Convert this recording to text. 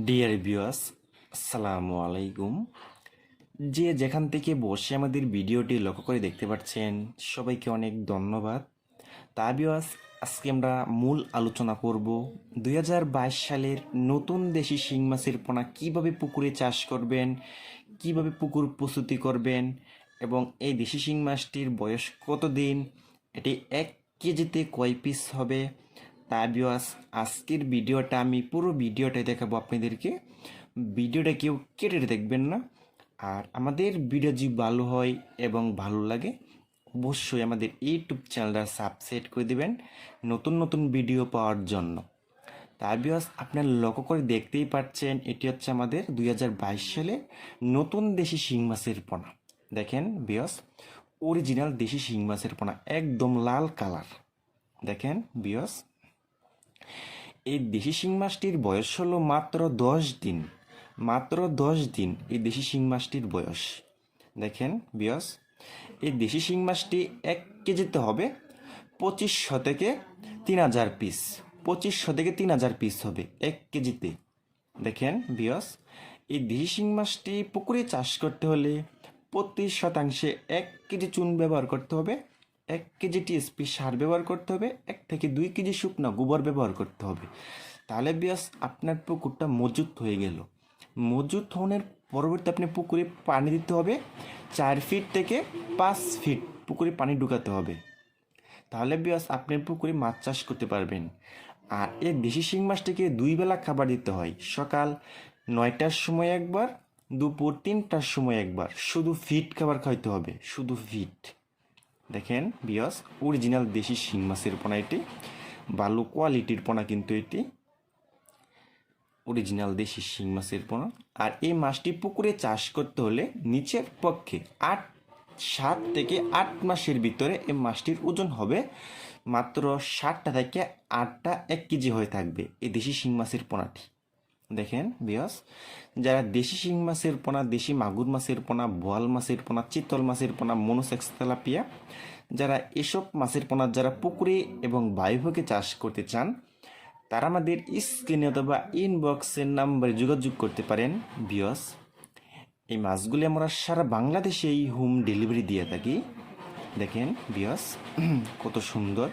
Dear viewers, আসসালামু আলাইকুম। যে যেখান থেকে বসে আমাদের ভিডিওটি লক্ষ্য করে দেখতে পাচ্ছেন, সবাইকে অনেক ধন্যবাদ। তা ভিউয়ার্স, আজকে আমরা মূল আলোচনা করব 2022 সালের নতুন দেশি শিং মাছের পোনা কীভাবে পুকুরে চাষ করবেন, কিভাবে পুকুর প্রস্তুতি করবেন এবং এই দেশি শিং মাছটির বয়স কতদিন, এটি 1 কেজিতে কয় পিস হবে। তা ভিউয়ার্স, আজকের ভিডিওটা আমি পুরো ভিডিওটাই দেখাবো আপনাদেরকে। ভিডিওটা কেউ কেটে দেখবেন না। আর আমাদের ভিডিও যদি ভালো হয় এবং ভালো লাগে, অবশ্যই আমাদের ইউটিউব চ্যানেলটা সাবস্ক্রাইব করে দেবেন নতুন নতুন ভিডিও পাওয়ার জন্য। তার ভিউয়ার্স, আপনারা লক্ষ্য করে দেখতেই পাচ্ছেন, এটি হচ্ছে আমাদের 2022 সালে নতুন দেশি শিং মাছের পোনা। দেখেন ভিউয়ার্স, অরিজিনাল দেশি শিং মাছের পোনা, একদম লাল কালার। দেখেন ভিউয়ার্স, এই দেশি শিং মাছটির বয়স হলো মাত্র 10 দিন। মাত্র 10 দিন এই দেশি শিং মাছটির বয়স। দেখেন ভিউয়ার্স, এই দেশি শিং মাছটি 1 কেজিতে হবে 2500 থেকে 3000 পিস। 2500 থেকে 3000 পিস হবে 1 কেজিতে। দেখেন ভিউয়ার্স, এই দেশি শিং মাছটি পুকুরে চাষ করতে হলে প্রতি শতাংশে 1 কেজি চুন ব্যবহার করতে হবে, 1 কেজি টিএসপি সার ব্যবহার করতে হবে, 1 থেকে 2 কেজি শুকনো গোবর ব্যবহার করতে হবে। তাহলে ভিউয়ার্স, আপনার পুকুরটা মজুত হয়ে গেল। মজুত হওয়ার পরবর্তী আপনি পুকুরে পানি দিতে হবে 4 ফিট থেকে 5 ফিট পুকুরে পানি ঢুকাতে হবে। তাহলে ভিউয়ার্স, আপনার পুকুরে মাছ চাষ করতে পারবেন। আর এই দেশি শিং মাছটিকে 2 বেলা খাবার দিতে হয়, সকাল 9টার সময় একবার, দুপুর 3টার সময় একবার। শুধু ফিট খাবার খাইতে হবে, শুধু ফিট। দেখেন ভিউয়ার্স, অরিজিনাল দেশি শিং মাছের পোনা এটি, ভালো কোয়ালিটির পোনা কিন্তু এটি অরিজিনাল দেশি শিং মাছের পোনা। আর এই মাছটি পুকুরে চাষ করতে হলে নিচের পক্ষে 7 থেকে 8 মাসের ভিতরে এই মাছটির ওজন হবে মাত্র 7টা থেকে 8টা 1 কেজি হয়ে থাকবে এই দেশি শিং মাছের পোনাটি। দেখেন ভিউয়ার্স, যারা দেশি শিং মাছের পোনা, দেশি মাগুর মাছের পোনা, বোয়াল মাছের পোনা, চিতল মাছের পোনা, মনোসেক্স তেলাপিয়া, যারা এসব মাছের পোনা যারা পুকুরে এবং বায়ুভোগে চাষ করতে চান, তারা আমাদের স্ক্রিনে অথবা ইনবক্সের নাম্বারে যোগাযোগ করতে পারেন। ভিউয়ার্স, এই মাছগুলি আমরা সারা বাংলাদেশেই হোম ডেলিভারি দিয়ে থাকি। দেখেন ভিউয়ার্স, কত সুন্দর।